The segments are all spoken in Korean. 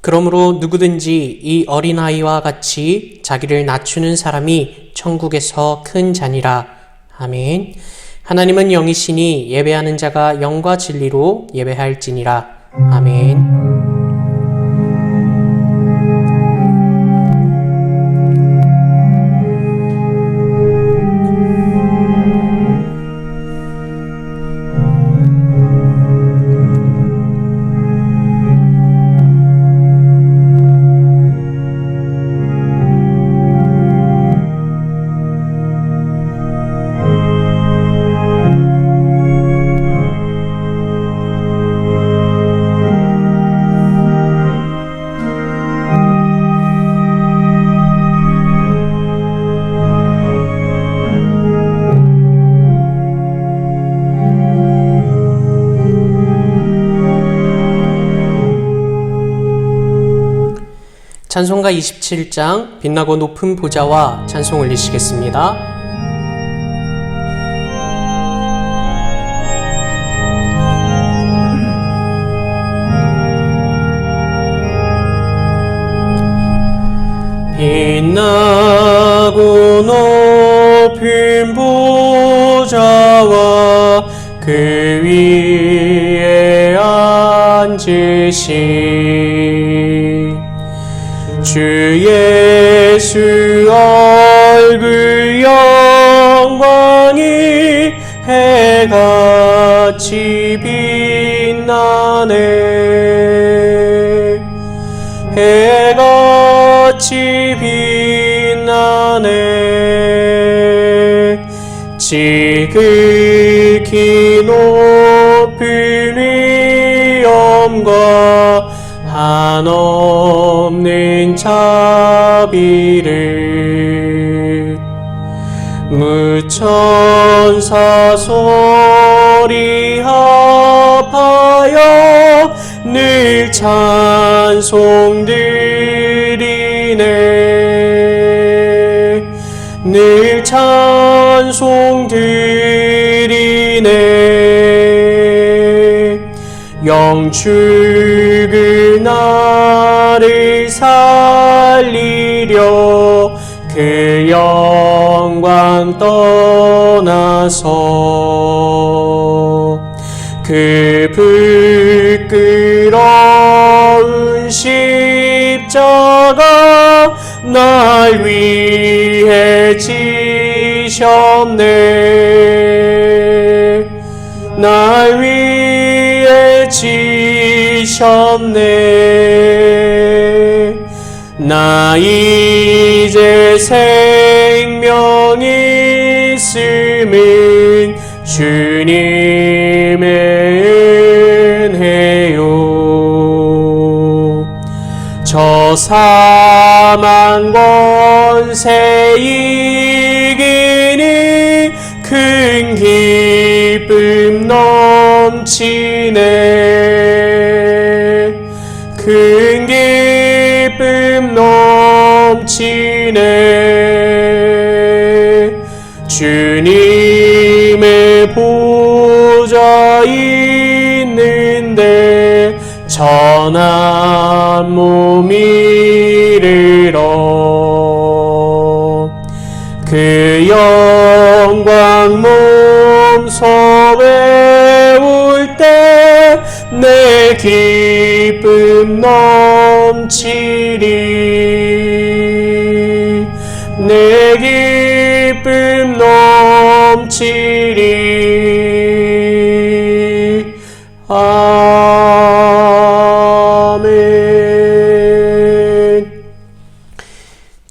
그러므로 누구든지 이 어린아이와 같이 자기를 낮추는 사람이 천국에서 큰 자니라. 아멘. 하나님은 영이시니 예배하는 자가 영과 진리로 예배할지니라. 아멘. 찬송가 27장 빛나고 높은 보좌와 찬송 올리시겠습니다. 빛나고 높은 보좌와 그 위에 앉으신 주 예수 얼굴 영광이 해같이 빛나네. 해같이 빛나네. 지극히 높은 위엄과 한없는 자비를 무천사 소리 합하여 늘 찬송드리네. 늘 찬송드리네. 영축을 나를 살리려 그 영광 떠나서 그 부끄러운 십자가 날 위해 지셨네. 날 위해 지셨네. 나 이제 생명이 있음은 주님의 은혜요. 저 사망 권세 이기니 큰 기쁨 넘치네. 큰 기쁨 넘치네. 주님의 보좌 있는데 전한 몸 이르러 그 영광 몸소 배울 때 내 기쁨 넘치리. 내 기쁨 넘치리. 아멘.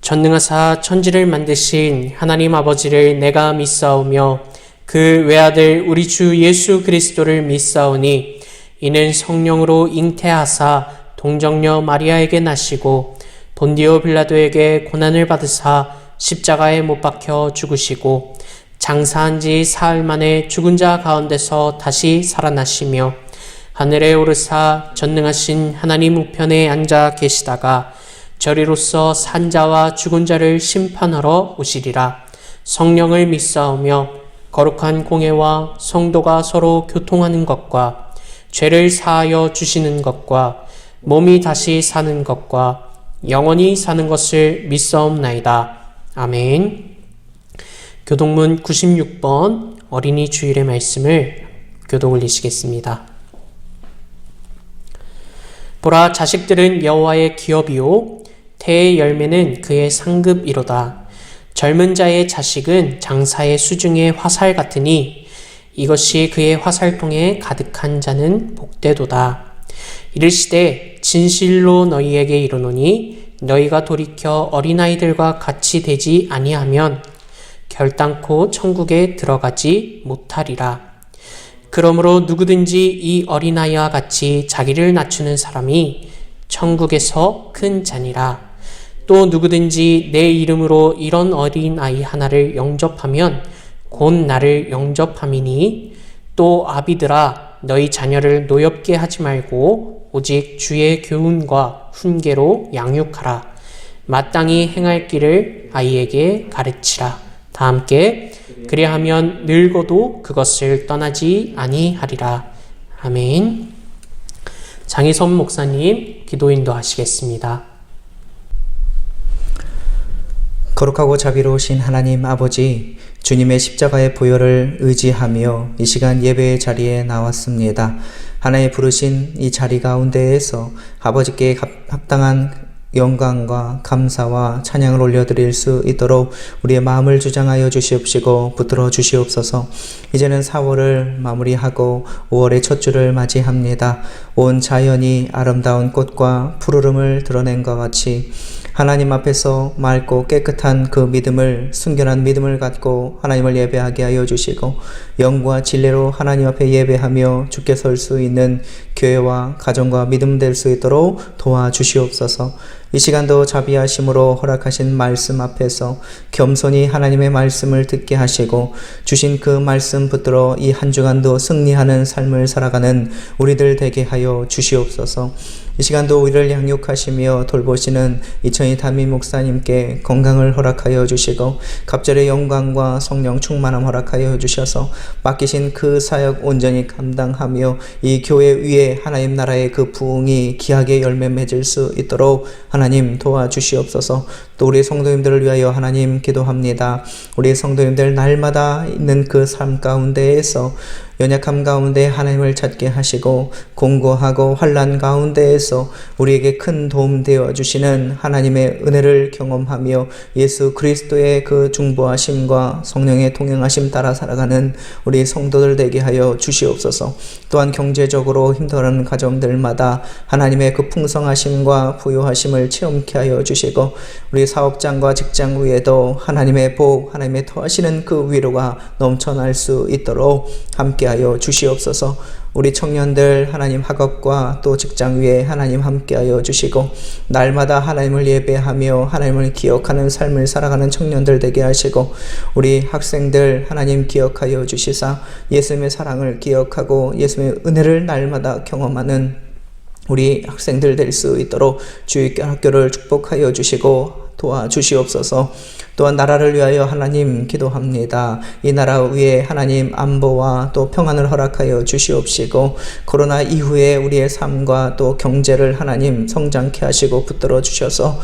전능하사 천지를 만드신 하나님 아버지를 내가 믿사오며 그 외아들 우리 주 예수 그리스도를 믿사오니 이는 성령으로 잉태하사 동정녀 마리아에게 나시고 본디오 빌라도에게 고난을 받으사 십자가에 못 박혀 죽으시고 장사한 지 사흘 만에 죽은 자 가운데서 다시 살아나시며 하늘에 오르사 전능하신 하나님 우편에 앉아 계시다가 저리로서 산 자와 죽은 자를 심판하러 오시리라. 성령을 믿사오며 거룩한 공회와 성도가 서로 교통하는 것과 죄를 사하여 주시는 것과 몸이 다시 사는 것과 영원히 사는 것을 믿사옵나이다. 아멘. 교동문 96번 어린이 주일의 말씀을 교독 올리시겠습니다. 보라, 자식들은 여호와의 기업이요 태의 열매는 그의 상급이로다. 젊은 자의 자식은 장사의 수중의 화살 같으니 이것이 그의 화살통에 가득한 자는 복되도다. 이르시되 진실로 너희에게 이르노니 너희가 돌이켜 어린아이들과 같이 되지 아니하면 결단코 천국에 들어가지 못하리라. 그러므로 누구든지 이 어린아이와 같이 자기를 낮추는 사람이 천국에서 큰 자니라. 또 누구든지 내 이름으로 이런 어린아이 하나를 영접하면 곧 나를 영접함이니 또 아비들아 너희 자녀를 노엽게 하지 말고 오직 주의 교훈과 훈계로 양육하라. 마땅히 행할 길을 아이에게 가르치라. 다 함께 그리하면 늙어도 그것을 떠나지 아니하리라. 아멘. 장희선 목사님 기도 인도하시겠습니다. 거룩하고 자비로우신 하나님 아버지, 주님의 십자가의 보혈을 의지하며 이 시간 예배의 자리에 나왔습니다. 하나님 부르신 이 자리 가운데에서 아버지께 합당한 영광과 감사와 찬양을 올려드릴 수 있도록 우리의 마음을 주장하여 주시옵시고 붙들어 주시옵소서. 이제는 4월을 마무리하고 5월의 첫 주를 맞이합니다. 온 자연이 아름다운 꽃과 푸르름을 드러낸 것 같이 하나님 앞에서 맑고 깨끗한 그 믿음을, 순결한 믿음을 갖고 하나님을 예배하게 하여 주시고 영과 진리로 하나님 앞에 예배하며 주께 설 수 있는 교회와 가정과 믿음 될 수 있도록 도와주시옵소서. 이 시간도 자비하심으로 허락하신 말씀 앞에서 겸손히 하나님의 말씀을 듣게 하시고 주신 그 말씀 붙들어 이 한 주간도 승리하는 삶을 살아가는 우리들 되게 하여 주시옵소서. 이 시간도 우리를 양육하시며 돌보시는 이천희 담임 목사님께 건강을 허락하여 주시고 갑절의 영광과 성령 충만함 허락하여 주셔서 맡기신 그 사역 온전히 감당하며 이 교회 위에 하나님 나라의 그 부흥이 귀하게 열매 맺을 수 있도록 하나님 도와주시옵소서. 또 우리 성도님들을 위하여 하나님 기도합니다. 우리 성도님들 날마다 있는 그 삶 가운데에서 연약함 가운데 하나님을 찾게 하시고 공고하고 환난 가운데에서 우리에게 큰 도움 되어 주시는 하나님의 은혜를 경험하며 예수 그리스도의 그 중보하심과 성령의 동행하심 따라 살아가는 우리 성도들 되게 하여 주시옵소서. 또한 경제적으로 힘들어하는 가정들마다 하나님의 그 풍성하심과 부요하심을 체험케 하여 주시고 우리 사업장과 직장 위에도 하나님의 복, 하나님의 더하시는 그 위로가 넘쳐날 수 있도록 함께하여 주시옵소서. 우리 청년들 하나님 학업과 또 직장 위에 하나님 함께하여 주시고 날마다 하나님을 예배하며 하나님을 기억하는 삶을 살아가는 청년들 되게 하시고 우리 학생들 하나님 기억하여 주시사 예수님의 사랑을 기억하고 예수님의 은혜를 날마다 경험하는 우리 학생들 될 수 있도록 주의 학교를 축복하여 주시고 도와주시옵소서. 또한 나라를 위하여 하나님 기도합니다. 이 나라 위에 하나님 안보와 또 평안을 허락하여 주시옵시고 코로나 이후에 우리의 삶과 또 경제를 하나님 성장케 하시고 붙들어 주셔서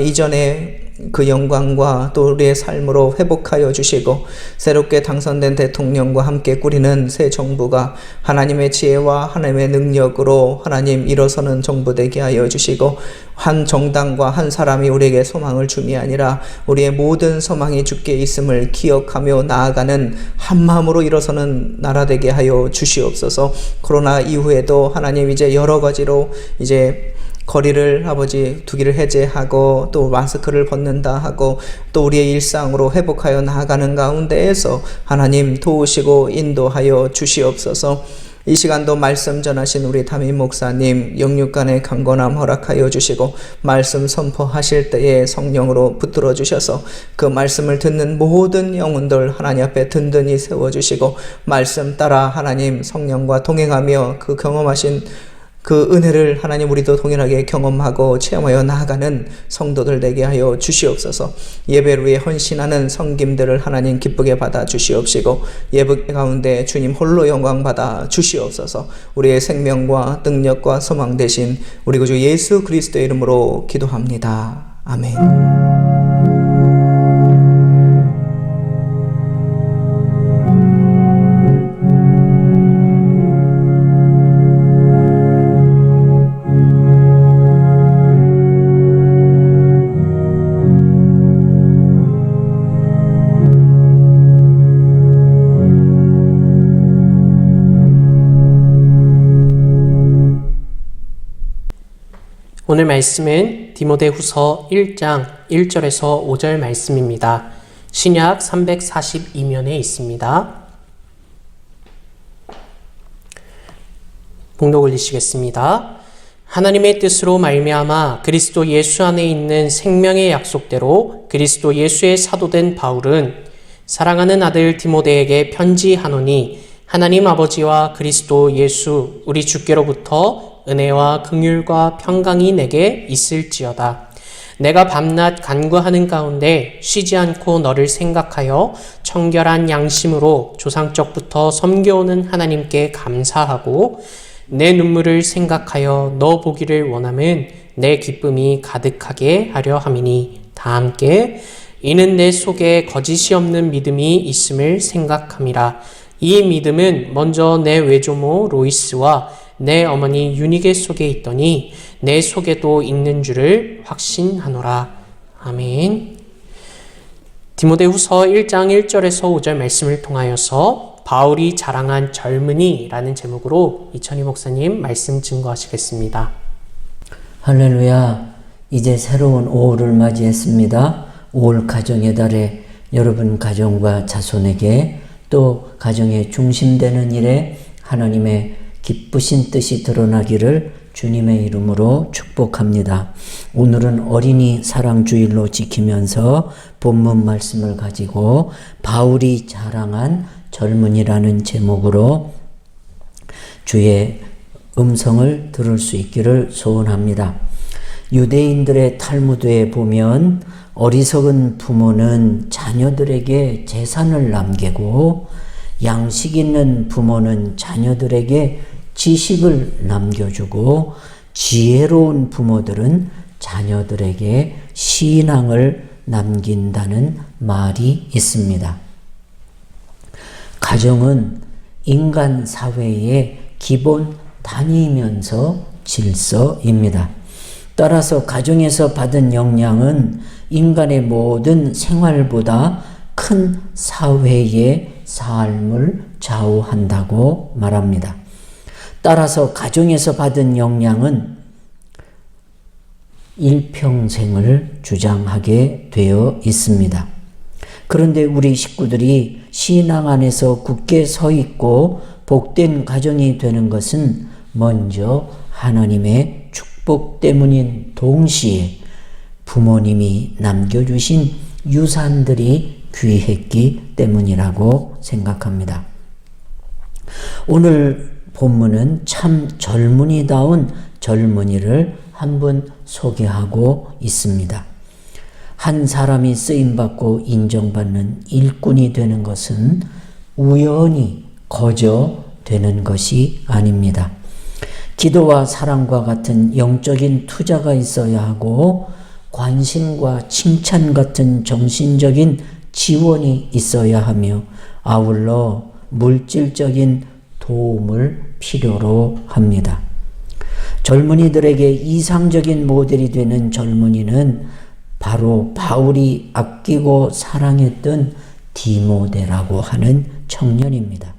이전에 그 영광과 또 우리의 삶으로 회복하여 주시고 새롭게 당선된 대통령과 함께 꾸리는 새 정부가 하나님의 지혜와 하나님의 능력으로 하나님 일어서는 정부 되게 하여 주시고 한 정당과 한 사람이 우리에게 소망을 줌이 아니라 우리의 모든 소망이 주께 있음을 기억하며 나아가는 한 마음으로 일어서는 나라 되게 하여 주시옵소서. 코로나 이후에도 하나님 이제 여러 가지로 이제 거리를 아버지 두기를 해제하고 또 마스크를 벗는다 하고 또 우리의 일상으로 회복하여 나아가는 가운데에서 하나님 도우시고 인도하여 주시옵소서. 이 시간도 말씀 전하신 우리 담임 목사님 영육간의 강건함 허락하여 주시고 말씀 선포하실 때에 성령으로 붙들어 주셔서 그 말씀을 듣는 모든 영혼들 하나님 앞에 든든히 세워주시고 말씀 따라 하나님 성령과 동행하며 그 경험하신 그 은혜를 하나님 우리도 동일하게 경험하고 체험하여 나아가는 성도들 되게 하여 주시옵소서. 예배를 위해 헌신하는 성김들을 하나님 기쁘게 받아 주시옵시고 예배 가운데 주님 홀로 영광 받아 주시옵소서. 우리의 생명과 능력과 소망 되신 우리 구주 예수 그리스도의 이름으로 기도합니다. 아멘. 오늘 말씀은 디모데후서 1장 1절에서 5절 말씀입니다. 신약 342면에 있습니다. 봉독 올리시겠습니다. 하나님의 뜻으로 말미암아 그리스도 예수 안에 있는 생명의 약속대로 그리스도 예수의 사도된 바울은 사랑하는 아들 디모데에게 편지하노니 하나님 아버지와 그리스도 예수 우리 주께로부터 은혜와 긍휼과 평강이 내게 있을지어다. 내가 밤낮 간구하는 가운데 쉬지 않고 너를 생각하여 청결한 양심으로 조상적부터 섬겨오는 하나님께 감사하고 내 눈물을 생각하여 너 보기를 원함은 내 기쁨이 가득하게 하려 함이니 다 함께 이는 내 속에 거짓이 없는 믿음이 있음을 생각함이라. 이 믿음은 먼저 내 외조모 로이스와 내 어머니 유니게 속에 있더니 내 속에도 있는 줄을 확신하노라. 아멘. 디모데후서 1장 1절에서 5절 말씀을 통하여서 바울이 자랑한 젊은이라는 제목으로 이천희 목사님 말씀 증거하시겠습니다. 할렐루야. 이제 새로운 5월을 맞이했습니다. 5월 가정의 달에 여러분 가정과 자손에게 또 가정의 중심되는 일에 하나님의 기쁘신 뜻이 드러나기를 주님의 이름으로 축복합니다. 오늘은 어린이 사랑주일로 지키면서 본문 말씀을 가지고 바울이 자랑한 젊은이라는 제목으로 주의 음성을 들을 수 있기를 소원합니다. 유대인들의 탈무드에 보면 어리석은 부모는 자녀들에게 재산을 남기고 양식 있는 부모는 자녀들에게 지식을 남겨주고 지혜로운 부모들은 자녀들에게 신앙을 남긴다는 말이 있습니다. 가정은 인간 사회의 기본 단위면서 질서입니다. 따라서 가정에서 받은 영향은 인간의 모든 생활보다 큰 사회의 삶을 좌우한다고 말합니다. 따라서 가정에서 받은 영향은 일평생을 주장하게 되어 있습니다. 그런데 우리 식구들이 신앙 안에서 굳게 서 있고 복된 가정이 되는 것은 먼저 하나님의 축복 때문인 동시에 부모님이 남겨주신 유산들이 귀했기 때문이라고 생각합니다. 오늘 본문은 참 젊은이다운 젊은이를 한 분 소개하고 있습니다. 한 사람이 쓰임받고 인정받는 일꾼이 되는 것은 우연히 거저 되는 것이 아닙니다. 기도와 사랑과 같은 영적인 투자가 있어야 하고 관심과 칭찬 같은 정신적인 지원이 있어야 하며 아울러 물질적인 도움을 필요로 합니다. 젊은이들에게 이상적인 모델이 되는 젊은이는 바로 바울이 아끼고 사랑했던 디모데라고 하는 청년입니다.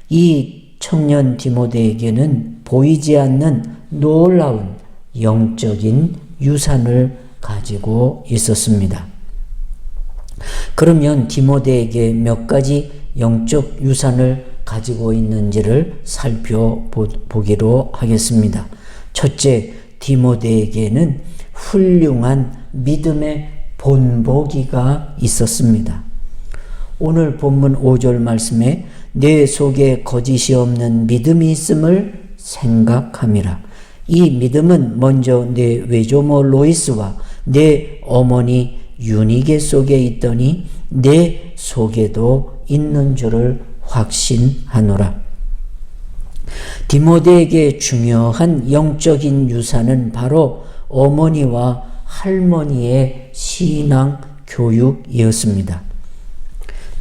이 청년 디모데에게는 보이지 않는 놀라운 영적인 유산을 가지고 있었습니다. 그러면 디모데에게 몇 가지 영적 유산을 가지고 있는지를 살펴보기로 하겠습니다. 첫째, 디모데에게는 훌륭한 믿음의 본보기가 있었습니다. 오늘 본문 5절 말씀에 내 속에 거짓이 없는 믿음이 있음을 생각함이라. 이 믿음은 먼저 내 외조모 로이스와 내 어머니 유니게 속에 있더니 내 속에도 있는 줄을 확신하노라. 디모데에게 중요한 영적인 유산은 바로 어머니와 할머니의 신앙 교육이었습니다.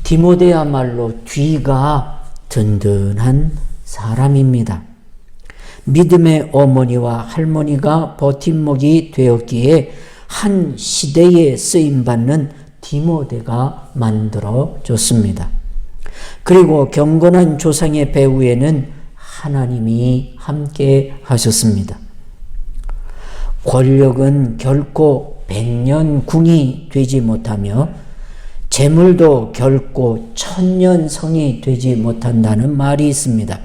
디모데야말로 뒤가 든든한 사람입니다. 믿음의 어머니와 할머니가 버팀목이 되었기에 한 시대에 쓰임받는 디모데가 만들어졌습니다. 그리고 경건한 조상의 배후에는 하나님이 함께 하셨습니다. 권력은 결코 백년궁이 되지 못하며 재물도 결코 천년성이 되지 못한다는 말이 있습니다.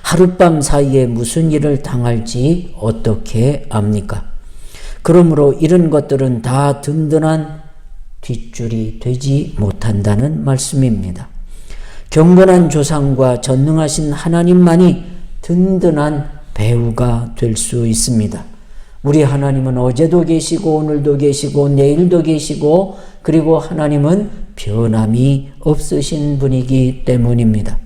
하룻밤 사이에 무슨 일을 당할지 어떻게 압니까? 그러므로 이런 것들은 다 든든한 뒷줄이 되지 못한다는 말씀입니다. 경건한 조상과 전능하신 하나님만이 든든한 배우가 될 수 있습니다. 우리 하나님은 어제도 계시고 오늘도 계시고 내일도 계시고 그리고 하나님은 변함이 없으신 분이기 때문입니다.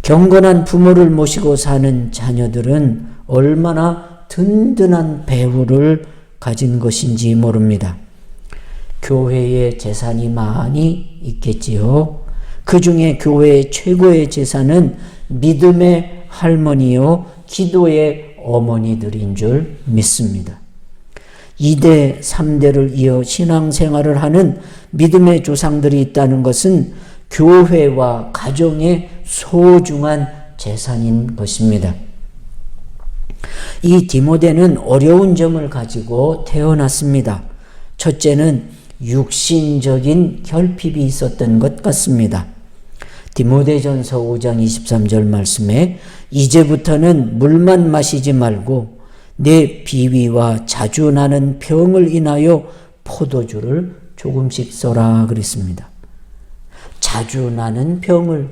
경건한 부모를 모시고 사는 자녀들은 얼마나 든든한 배우를 가진 것인지 모릅니다. 교회에 재산이 많이 있겠지요. 그 중에 교회의 최고의 재산은 믿음의 할머니요 기도의 어머니들인 줄 믿습니다. 2대, 3대를 이어 신앙생활을 하는 믿음의 조상들이 있다는 것은 교회와 가정의 소중한 재산인 것입니다. 이 디모데는 어려운 점을 가지고 태어났습니다. 첫째는 육신적인 결핍이 있었던 것 같습니다. 디모데전서 5장 23절 말씀에 이제부터는 물만 마시지 말고 내 비위와 자주 나는 병을 인하여 포도주를 조금씩 써라 그랬습니다. 자주 나는 병을,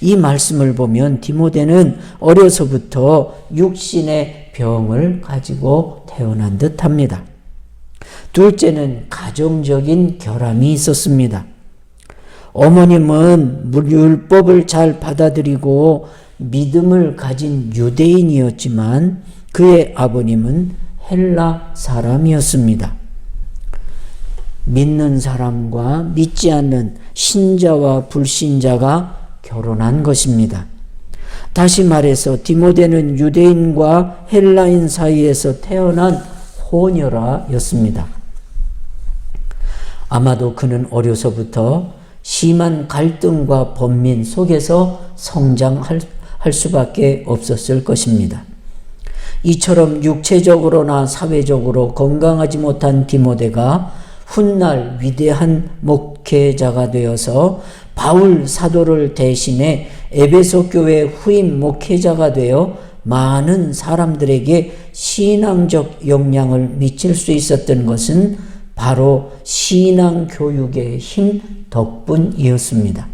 이 말씀을 보면 디모데는 어려서부터 육신의 병을 가지고 태어난 듯합니다. 둘째는 가정적인 결함이 있었습니다. 어머님은 율법을 잘 받아들이고 믿음을 가진 유대인이었지만 그의 아버님은 헬라 사람이었습니다. 믿는 사람과 믿지 않는 신자와 불신자가 결혼한 것입니다. 다시 말해서 디모데는 유대인과 헬라인 사이에서 태어난 호녀라였습니다. 아마도 그는 어려서부터 심한 갈등과 번민 속에서 성장할 수밖에 없었을 것입니다. 이처럼 육체적으로나 사회적으로 건강하지 못한 디모데가 훗날 위대한 목회자가 되어서 바울 사도를 대신해 에베소 교회 후임 목회자가 되어 많은 사람들에게 신앙적 영향을 미칠 수 있었던 것은 바로 신앙 교육의 힘 덕분이었습니다.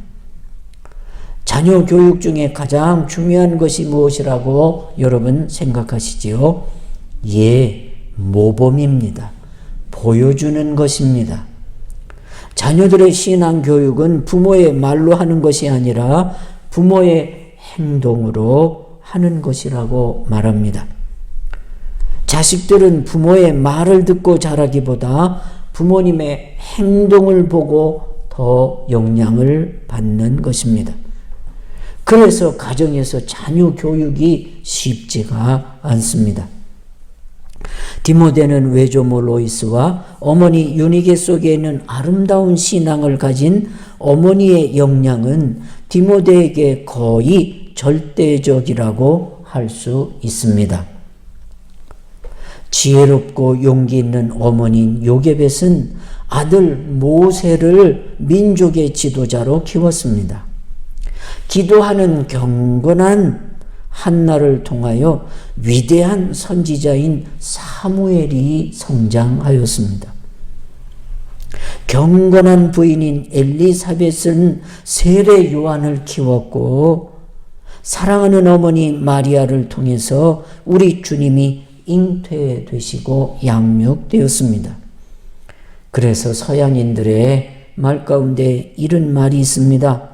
자녀 교육 중에 가장 중요한 것이 무엇이라고 여러분 생각하시지요? 예, 모범입니다. 보여주는 것입니다. 자녀들의 신앙 교육은 부모의 말로 하는 것이 아니라 부모의 행동으로 하는 것이라고 말합니다. 자식들은 부모의 말을 듣고 자라기보다 부모님의 행동을 보고 더 영향을 받는 것입니다. 그래서 가정에서 자녀 교육이 쉽지가 않습니다. 디모데는 외조모 로이스와 어머니 유니게 속에 있는 아름다운 신앙을 가진 어머니의 영향은 디모데에게 거의 절대적이라고 할 수 있습니다. 지혜롭고 용기 있는 어머니인 요게벳은 아들 모세를 민족의 지도자로 키웠습니다. 기도하는 경건한 한나를 통하여 위대한 선지자인 사무엘이 성장하였습니다. 경건한 부인인 엘리사벳은 세례 요한을 키웠고 사랑하는 어머니 마리아를 통해서 우리 주님이 잉태되시고 양육되었습니다. 그래서 서양인들의 말 가운데 이런 말이 있습니다.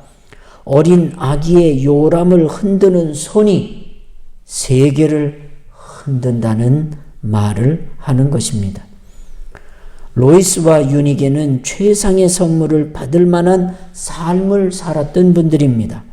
어린 아기의 요람을 흔드는 손이 세계를 흔든다는 말을 하는 것입니다. 로이스와 유니게는 최상의 선물을 받을 만한 삶을 살았던 분들입니다.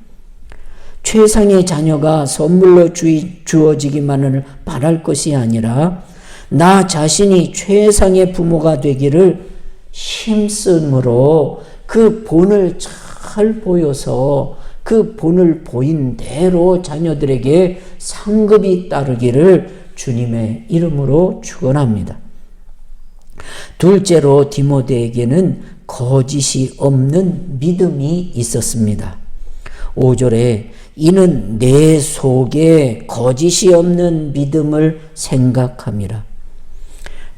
최상의 자녀가 선물로 주어지기만을 바랄 것이 아니라 나 자신이 최상의 부모가 되기를 힘쓰므로 그 본을 잘 보여서 그 본을 보인 대로 자녀들에게 상급이 따르기를 주님의 이름으로 축원합니다. 둘째로 디모데에게는 거짓이 없는 믿음이 있었습니다. 5절에 이는 내 속에 거짓이 없는 믿음을 생각함이라.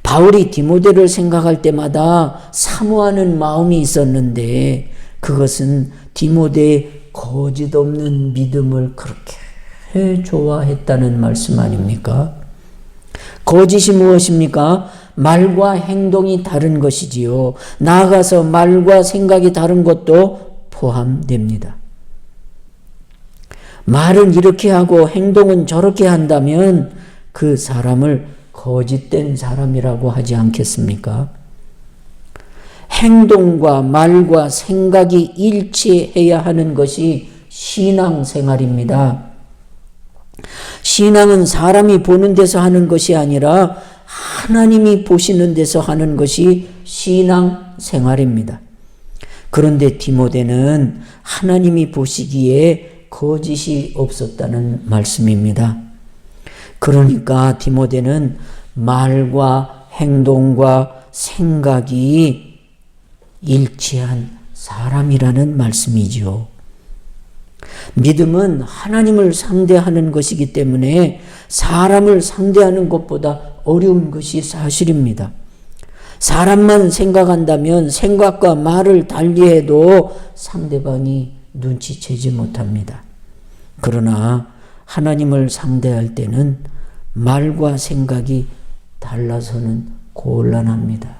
바울이 디모데를 생각할 때마다 사모하는 마음이 있었는데 그것은 디모데의 거짓 없는 믿음을 그렇게 좋아했다는 말씀 아닙니까? 거짓이 무엇입니까? 말과 행동이 다른 것이지요. 나아가서 말과 생각이 다른 것도 포함됩니다. 말은 이렇게 하고 행동은 저렇게 한다면 그 사람을 거짓된 사람이라고 하지 않겠습니까? 행동과 말과 생각이 일치해야 하는 것이 신앙생활입니다. 신앙은 사람이 보는 데서 하는 것이 아니라 하나님이 보시는 데서 하는 것이 신앙생활입니다. 그런데 디모데는 하나님이 보시기에 거짓이 없었다는 말씀입니다. 그러니까 디모데는 말과 행동과 생각이 일치한 사람이라는 말씀이죠. 믿음은 하나님을 상대하는 것이기 때문에 사람을 상대하는 것보다 어려운 것이 사실입니다. 사람만 생각한다면 생각과 말을 달리해도 상대방이 눈치채지 못합니다. 그러나 하나님을 상대할 때는 말과 생각이 달라서는 곤란합니다.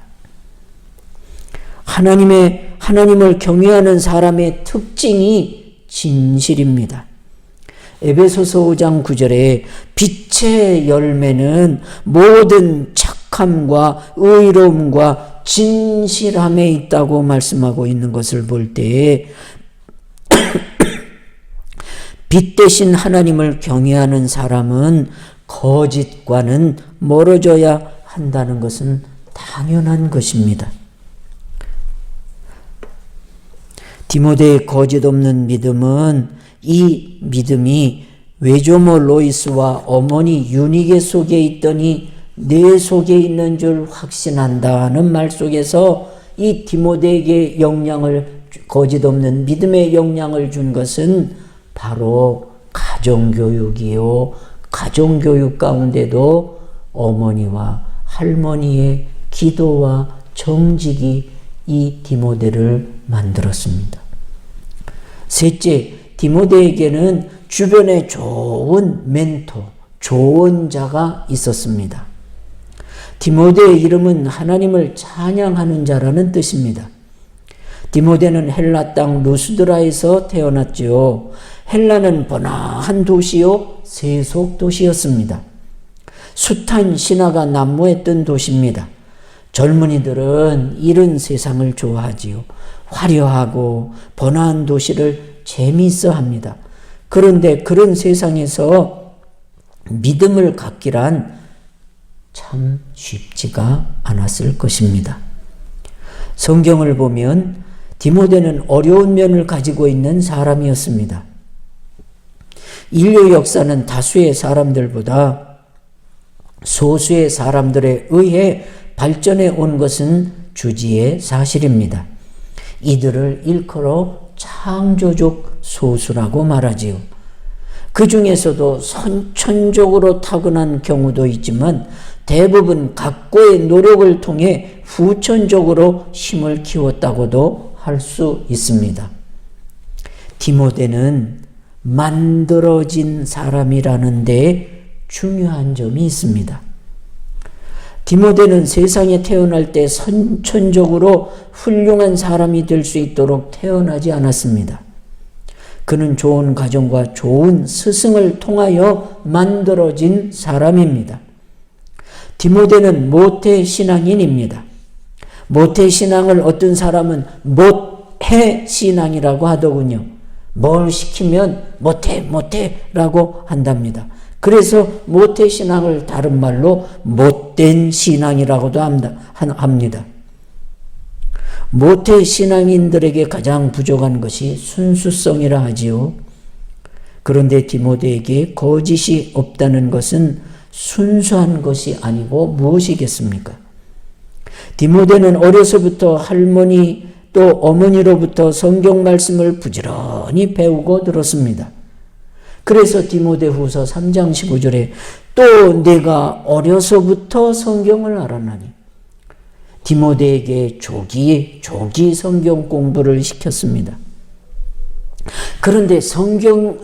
하나님을 경외하는 사람의 특징이 진실입니다. 에베소서 5장 9절에 빛의 열매는 모든 착함과 의로움과 진실함에 있다고 말씀하고 있는 것을 볼 때 빛 대신 하나님을 경외하는 사람은 거짓과는 멀어져야 한다는 것은 당연한 것입니다. 디모데의 거짓 없는 믿음은 이 믿음이 외조모 로이스와 어머니 유니게 속에 있더니 내 속에 있는 줄 확신한다는 말 속에서 이 디모데에게 거짓 없는 믿음의 영향을 준 것은 바로 가정교육이요. 가정교육 가운데도 어머니와 할머니의 기도와 정직이 이 디모데를 만들었습니다. 셋째, 디모데에게는 주변에 좋은 멘토, 조언자가 있었습니다. 디모데의 이름은 하나님을 찬양하는 자라는 뜻입니다. 디모데는 헬라 땅 루스드라에서 태어났지요. 헬라는 번화한 도시요, 세속 도시였습니다. 숱한 신화가 난무했던 도시입니다. 젊은이들은 이런 세상을 좋아하지요. 화려하고 번화한 도시를 재미있어 합니다. 그런데 그런 세상에서 믿음을 갖기란 참 쉽지가 않았을 것입니다. 성경을 보면 디모데는 어려운 면을 가지고 있는 사람이었습니다. 인류 역사는 다수의 사람들보다 소수의 사람들에 의해 발전해 온 것은 주지의 사실입니다. 이들을 일컬어 창조적 소수라고 말하지요. 그 중에서도 선천적으로 타고난 경우도 있지만 대부분 각고의 노력을 통해 후천적으로 힘을 키웠다고도 할 수 있습니다. 디모데는 만들어진 사람이라는 데 중요한 점이 있습니다. 디모데는 세상에 태어날 때 선천적으로 훌륭한 사람이 될 수 있도록 태어나지 않았습니다. 그는 좋은 가정과 좋은 스승을 통하여 만들어진 사람입니다. 디모데는 모태신앙인입니다. 모태신앙을 어떤 사람은 못해신앙이라고 하더군요. 뭘 시키면 못해라고 한답니다. 그래서 모태신앙을 다른 말로 못된 신앙이라고도 합니다. 모태신앙인들에게 가장 부족한 것이 순수성이라 하지요. 그런데 디모데에게 거짓이 없다는 것은 순수한 것이 아니고 무엇이겠습니까? 디모데는 어려서부터 할머니 또 어머니로부터 성경 말씀을 부지런히 배우고 들었습니다. 그래서 디모데후서 3장 15절에 또 내가 어려서부터 성경을 알았나니 디모데에게 조기 성경 공부를 시켰습니다. 그런데 성경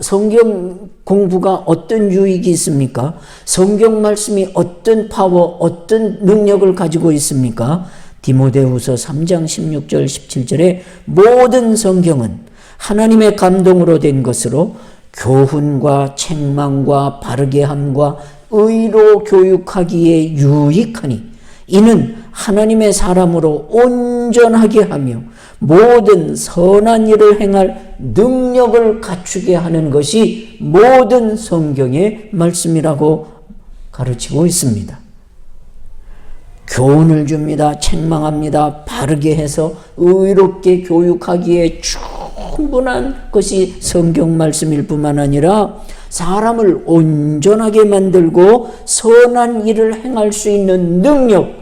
공부가 어떤 유익이 있습니까? 성경 말씀이 어떤 파워, 어떤 능력을 가지고 있습니까? 디모데후서 3장 16절 17절에 모든 성경은 하나님의 감동으로 된 것으로 교훈과 책망과 바르게 함과 의로 교육하기에 유익하니 이는 하나님의 사람으로 온전하게 하며 모든 선한 일을 행할 능력을 갖추게 하는 것이 모든 성경의 말씀이라고 가르치고 있습니다. 교훈을 줍니다. 책망합니다. 바르게 해서 의롭게 교육하기에 충분한 것이 성경 말씀일 뿐만 아니라 사람을 온전하게 만들고 선한 일을 행할 수 있는 능력,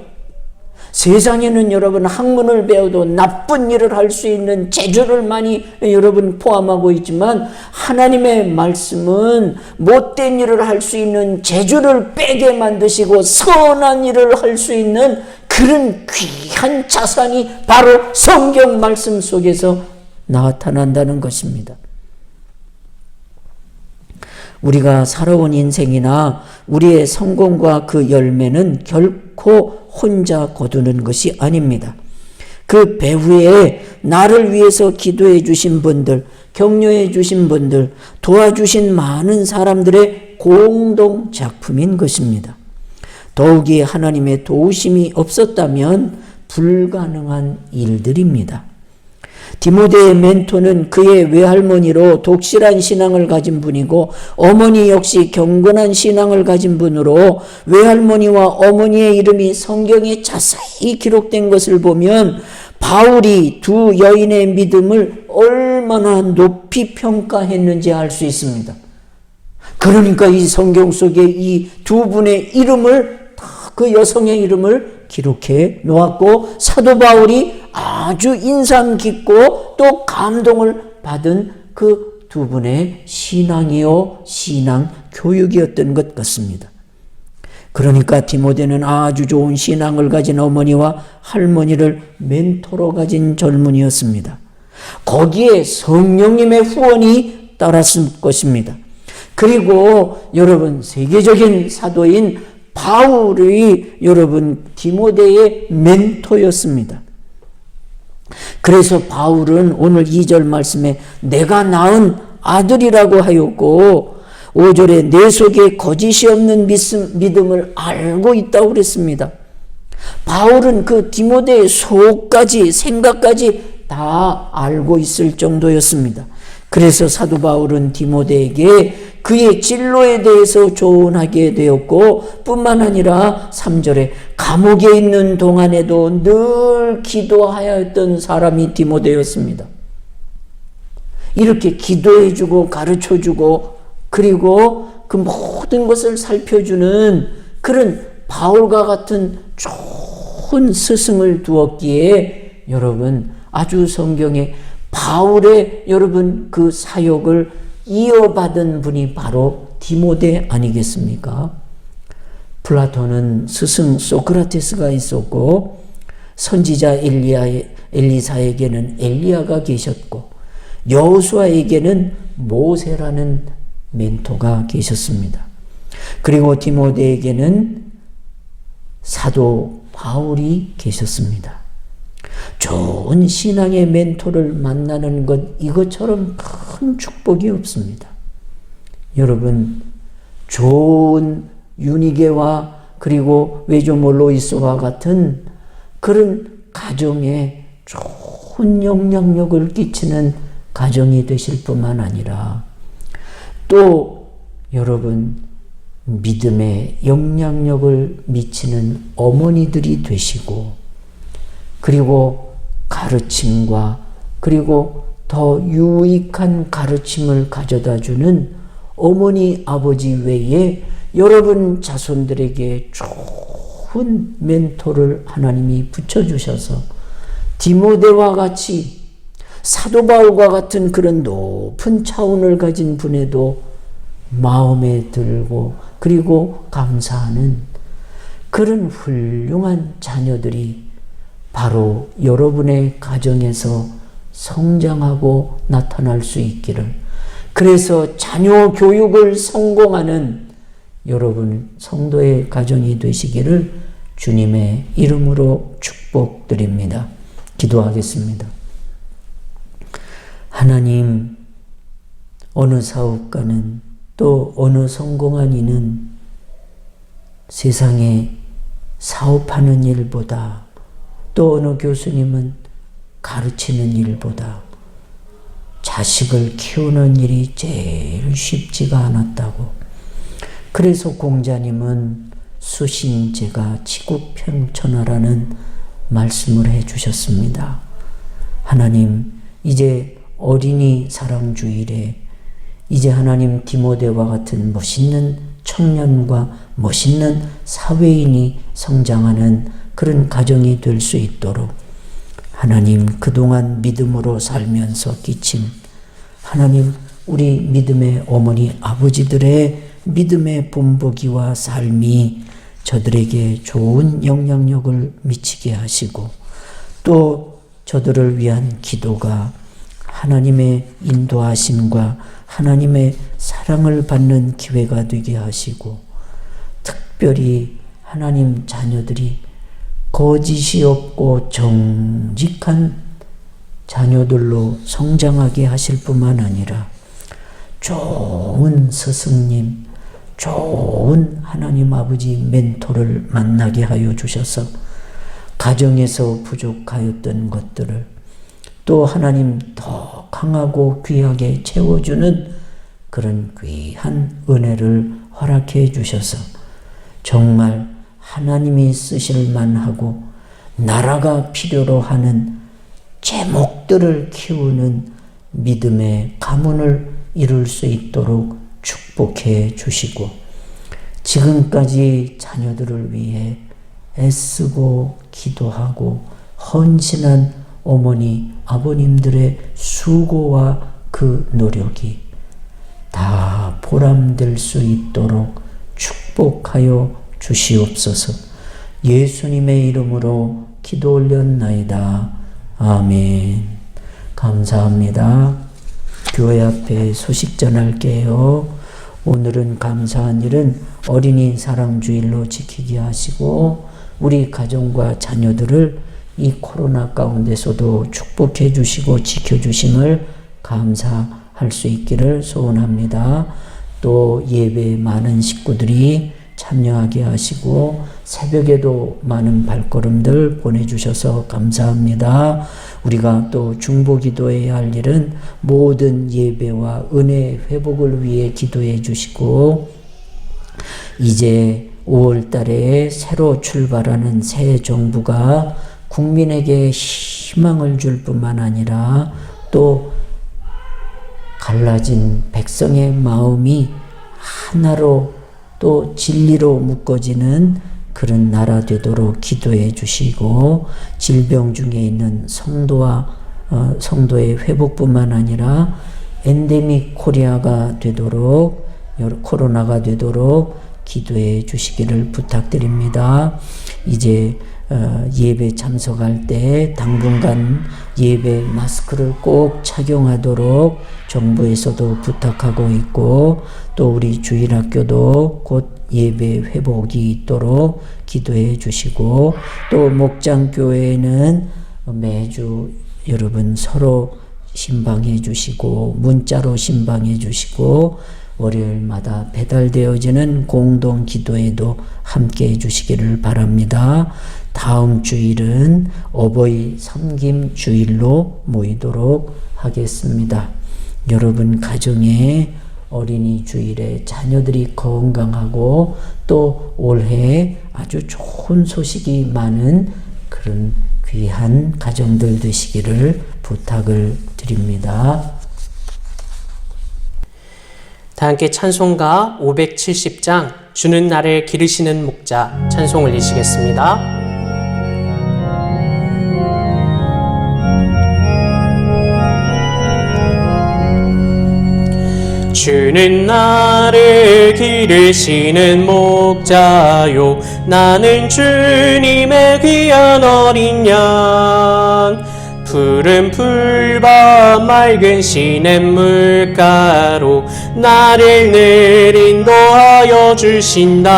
세상에는 여러분 학문을 배워도 나쁜 일을 할 수 있는 재주를 많이 여러분 포함하고 있지만 하나님의 말씀은 못된 일을 할 수 있는 재주를 빼게 만드시고 선한 일을 할 수 있는 그런 귀한 자산이 바로 성경 말씀 속에서 나타난다는 것입니다. 우리가 살아온 인생이나 우리의 성공과 그 열매는 결코 혼자 거두는 것이 아닙니다. 그 배후에 나를 위해서 기도해 주신 분들, 격려해 주신 분들, 도와주신 많은 사람들의 공동 작품인 것입니다. 더욱이 하나님의 도우심이 없었다면 불가능한 일들입니다. 디모데의 멘토는 그의 외할머니로 독실한 신앙을 가진 분이고 어머니 역시 경건한 신앙을 가진 분으로 외할머니와 어머니의 이름이 성경에 자세히 기록된 것을 보면 바울이 두 여인의 믿음을 얼마나 높이 평가했는지 알 수 있습니다. 그러니까 이 성경 속에 이 두 분의 이름을 그 여성의 이름을 기록해 놓았고 사도 바울이 아주 인상 깊고 또 감동을 받은 그 두 분의 신앙이요 신앙 교육이었던 것 같습니다. 그러니까 디모데는 아주 좋은 신앙을 가진 어머니와 할머니를 멘토로 가진 젊은이였습니다. 거기에 성령님의 후원이 따랐을 것입니다. 그리고 여러분 세계적인 사도인 바울이 여러분 디모데의 멘토였습니다. 그래서 바울은 오늘 2절 말씀에 내가 낳은 아들이라고 하였고 5절에 내 속에 거짓이 없는 믿음을 알고 있다고 그랬습니다. 바울은 그 디모데의 속까지 생각까지 다 알고 있을 정도였습니다. 그래서 사도 바울은 디모데에게 그의 진로에 대해서 조언하게 되었고 뿐만 아니라 3절에 감옥에 있는 동안에도 늘 기도하였던 사람이 디모데였습니다. 이렇게 기도해주고 가르쳐주고 그리고 그 모든 것을 살펴주는 그런 바울과 같은 좋은 스승을 두었기에 여러분 아주 성경에 바울의 여러분 그 사역을 이어받은 분이 바로 디모데 아니겠습니까? 플라톤은 스승 소크라테스가 있었고 선지자 엘리사에게는 엘리야가 계셨고 여호수아에게는 모세라는 멘토가 계셨습니다. 그리고 디모데에게는 사도 바울이 계셨습니다. 좋은 신앙의 멘토를 만나는 것, 이것처럼 큰 축복이 없습니다. 여러분, 좋은 유니게와 그리고 외조모 로이스와 같은 그런 가정에 좋은 영향력을 끼치는 가정이 되실 뿐만 아니라 또 여러분, 믿음의 영향력을 미치는 어머니들이 되시고 그리고 가르침과 그리고 더 유익한 가르침을 가져다주는 어머니, 아버지 외에 여러분 자손들에게 좋은 멘토를 하나님이 붙여주셔서 디모데와 같이 사도 바울과 같은 그런 높은 차원을 가진 분에도 마음에 들고 그리고 감사하는 그런 훌륭한 자녀들이 바로 여러분의 가정에서 성장하고 나타날 수 있기를, 그래서 자녀 교육을 성공하는 여러분 성도의 가정이 되시기를 주님의 이름으로 축복드립니다. 기도하겠습니다. 하나님, 어느 사업가는 또 어느 성공한 이는 세상에 사업하는 일보다 또 어느 교수님은 가르치는 일보다 자식을 키우는 일이 제일 쉽지가 않았다고. 그래서 공자님은 수신제가 치국평천하라는 말씀을 해주셨습니다. 하나님, 이제 어린이 사랑주일에 이제 하나님 디모데와 같은 멋있는 청년과 멋있는 사회인이 성장하는 그런 가정이 될 수 있도록 하나님, 그동안 믿음으로 살면서 끼친 하나님, 우리 믿음의 어머니 아버지들의 믿음의 본보기와 삶이 저들에게 좋은 영향력을 미치게 하시고 또 저들을 위한 기도가 하나님의 인도하심과 하나님의 사랑을 받는 기회가 되게 하시고, 특별히 하나님 자녀들이 거짓이 없고 정직한 자녀들로 성장하게 하실 뿐만 아니라 좋은 스승님, 좋은 하나님 아버지 멘토를 만나게 하여 주셔서 가정에서 부족하였던 것들을 또 하나님 더 강하고 귀하게 채워주는 그런 귀한 은혜를 허락해 주셔서 정말 하나님이 쓰실 만하고 나라가 필요로 하는 제목들을 키우는 믿음의 가문을 이룰 수 있도록 축복해 주시고, 지금까지 자녀들을 위해 애쓰고 기도하고 헌신한 어머니 아버님들의 수고와 그 노력이 다 보람될 수 있도록 축복하여 주시옵소서. 예수님의 이름으로 기도 올렸나이다. 아멘. 감사합니다. 교회 앞에 소식 전할게요. 오늘은 감사한 일은 어린이 사랑주일로 지키게 하시고 우리 가정과 자녀들을 이 코로나 가운데서도 축복해 주시고 지켜주심을 감사할 수 있기를 소원합니다. 또 예배에 많은 식구들이 참여하게 하시고 새벽에도 많은 발걸음들 보내주셔서 감사합니다. 우리가 또 중보기도해야 할 일은 모든 예배와 은혜 회복을 위해 기도해 주시고, 이제 5월 달에 새로 출발하는 새 정부가 국민에게 희망을 줄 뿐만 아니라 또 갈라진 백성의 마음이 하나로 또 진리로 묶어지는 그런 나라 되도록 기도해 주시고, 질병 중에 있는 성도의 회복뿐만 아니라 엔데믹 코리아가 되도록, 코로나가 되도록 기도해 주시기를 부탁드립니다. 이제 예배 참석할 때 당분간 예배 마스크를 꼭 착용하도록 정부에서도 부탁하고 있고, 또 우리 주일학교도 곧 예배 회복이 있도록 기도해 주시고, 또 목장교회는 매주 여러분 서로 신방해 주시고 문자로 신방해 주시고 월요일마다 배달되어지는 공동 기도에도 함께 해 주시기를 바랍니다. 다음 주일은 어버이 섬김 주일로 모이도록 하겠습니다. 여러분 가정에 어린이 주일에 자녀들이 건강하고 또 올해 아주 좋은 소식이 많은 그런 귀한 가정들 되시기를 부탁을 드립니다. 다 함께 찬송가 570장 주는 나를 기르시는 목자 찬송을 읽으시겠습니다. 주는 나를 기르시는 목자요, 나는 주님의 귀한 어린 양. 푸른 풀밭 맑은 시냇 물가로 나를 늘 인도하여 주신다.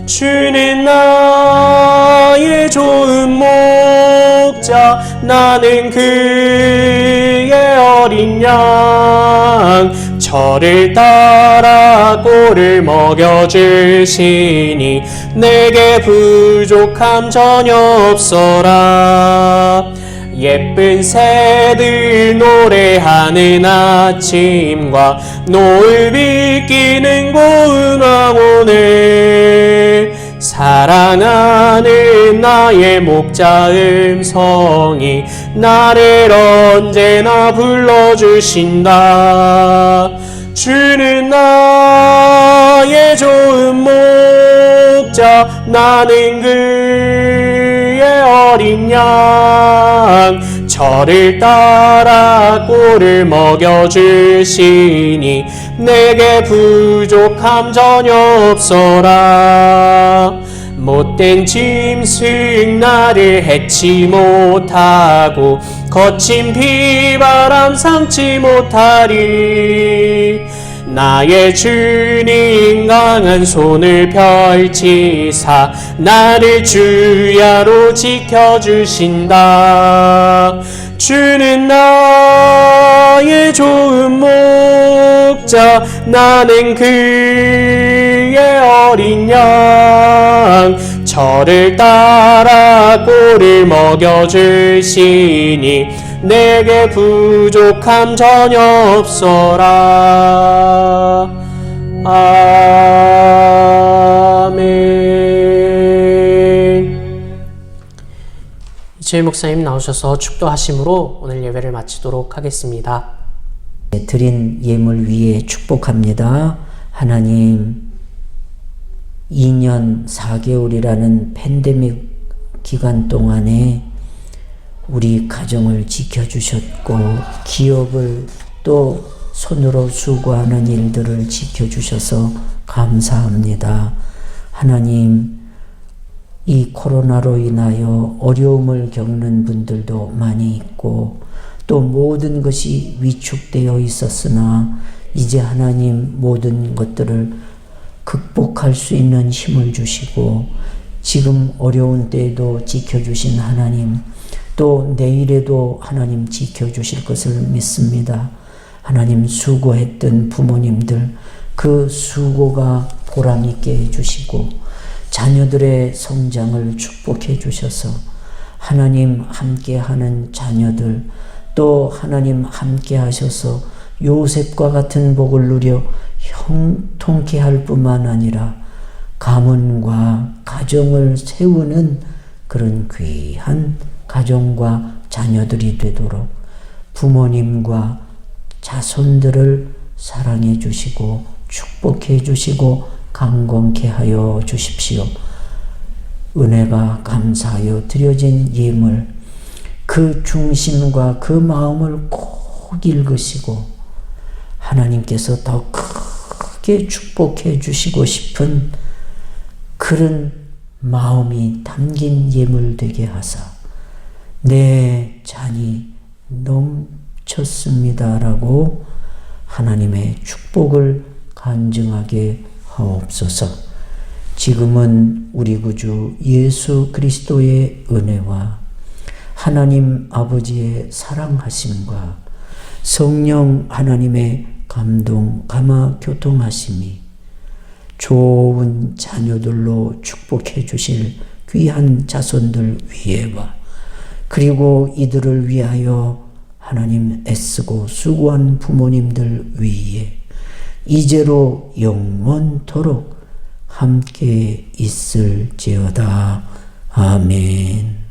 주는 나의 좋은 목자, 나는 그의 어린 양. 저를 따라 꼴을 먹여주시니 내게 부족함 전혀 없어라. 예쁜 새들 노래하는 아침과 노을 비끼는 고운 황혼을 사랑하는 나의 목자 음성이 나를 언제나 불러주신다. 주는 나의 좋은 목자, 나는 그의 어린 양. 저를 따라 꼴을 먹여주시니 내게 부족함 전혀 없어라. 못된 짐승 나를 해치 못하고 거친 비바람 상치 못하리. 나의 주님 강한 손을 펼치사 나를 주야로 지켜주신다. 주는 나의 좋은 목자, 나는 그의 어린 양. 저를 따라 꼴을 먹여주시니 내게 부족함 전혀 없어라. 아멘. 이재일 목사님 나오셔서 축도하심으로 오늘 예배를 마치도록 하겠습니다. 드린 예물 위에 축복합니다. 하나님, 2년 4개월이라는 팬데믹 기간 동안에 우리 가정을 지켜주셨고 기업을 또 손으로 수고하는 일들을 지켜주셔서 감사합니다. 하나님, 이 코로나로 인하여 어려움을 겪는 분들도 많이 있고 또 모든 것이 위축되어 있었으나 이제 하나님 모든 것들을 극복할 수 있는 힘을 주시고 지금 어려운 때에도 지켜주신 하나님, 또 내일에도 하나님 지켜주실 것을 믿습니다. 하나님, 수고했던 부모님들 그 수고가 보람있게 해주시고 자녀들의 성장을 축복해 주셔서 하나님 함께하는 자녀들, 또 하나님 함께 하셔서 요셉과 같은 복을 누려 형통케 할 뿐만 아니라 가문과 가정을 세우는 그런 귀한 가정과 자녀들이 되도록 부모님과 자손들을 사랑해 주시고 축복해 주시고 강건케 하여 주십시오. 은혜가 감사하여 드려진 예물, 그 중심과 그 마음을 꼭 읽으시고 하나님께서 더 크게 축복해 주시고 싶은 그런 마음이 담긴 예물 되게 하사 내 잔이 넘쳤습니다라고 하나님의 축복을 간증하게 하옵소서. 지금은 우리 구주 예수 그리스도의 은혜와 하나님 아버지의 사랑하심과 성령 하나님의 감동, 감화, 교통하심이 좋은 자녀들로 축복해 주실 귀한 자손들 위에와 그리고 이들을 위하여 하나님 애쓰고 수고한 부모님들 위에 이제로 영원토록 함께 있을지어다. 아멘.